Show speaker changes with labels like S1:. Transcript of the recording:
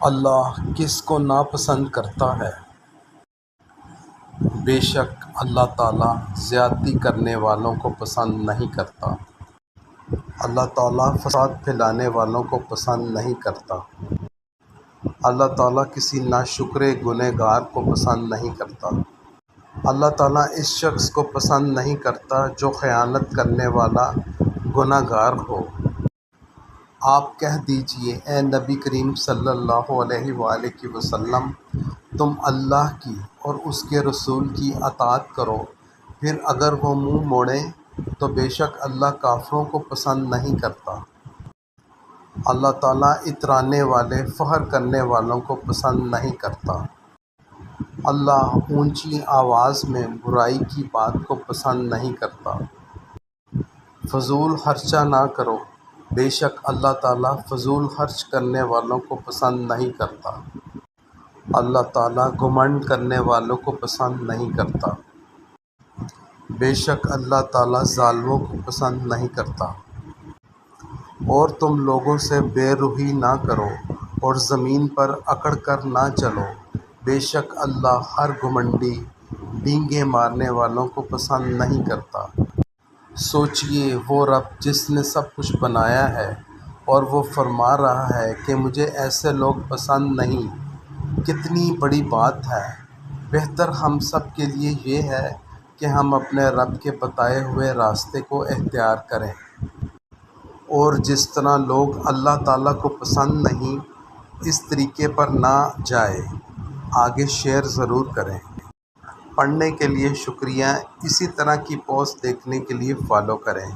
S1: اللہ کس کو ناپسند کرتا ہے؟ بے شک اللہ تعالیٰ زیادتی کرنے والوں کو پسند نہیں کرتا۔ اللہ تعالیٰ فساد پھیلانے والوں کو پسند نہیں کرتا۔ اللہ تعالیٰ کسی ناشکر گنہگار کو پسند نہیں کرتا۔ اللہ تعالیٰ اس شخص کو پسند نہیں کرتا جو خیانت کرنے والا گناہ گار ہو۔ آپ کہہ دیجئے اے نبی کریم صلی اللہ علیہ وآلہ وسلم، تم اللہ کی اور اس کے رسول کی اطاعت کرو، پھر اگر وہ منہ موڑیں تو بے شک اللہ کافروں کو پسند نہیں کرتا۔ اللہ تعالیٰ اترانے والے فخر کرنے والوں کو پسند نہیں کرتا۔ اللہ اونچی آواز میں برائی کی بات کو پسند نہیں کرتا۔ فضول خرچہ نہ کرو، بے شک اللہ تعالیٰ فضول خرچ کرنے والوں کو پسند نہیں کرتا۔ اللہ تعالیٰ گھمنڈ کرنے والوں کو پسند نہیں کرتا۔ بے شک اللہ تعالیٰ ظالموں کو پسند نہیں کرتا۔ اور تم لوگوں سے بے روی نہ کرو اور زمین پر اکڑ کر نہ چلو، بے شک اللہ ہر گھمنڈی ڈینگے مارنے والوں کو پسند نہیں کرتا۔ سوچئے وہ رب جس نے سب کچھ بنایا ہے اور وہ فرما رہا ہے کہ مجھے ایسے لوگ پسند نہیں، کتنی بڑی بات ہے۔ بہتر ہم سب کے لیے یہ ہے کہ ہم اپنے رب کے بتائے ہوئے راستے کو اختیار کریں، اور جس طرح لوگ اللہ تعالیٰ کو پسند نہیں اس طریقے پر نہ جائیں، آگے شیئر ضرور کریں۔ پڑھنے کے لیے شکریہ، اسی طرح کی پوسٹ دیکھنے کے لیے فالو کریں۔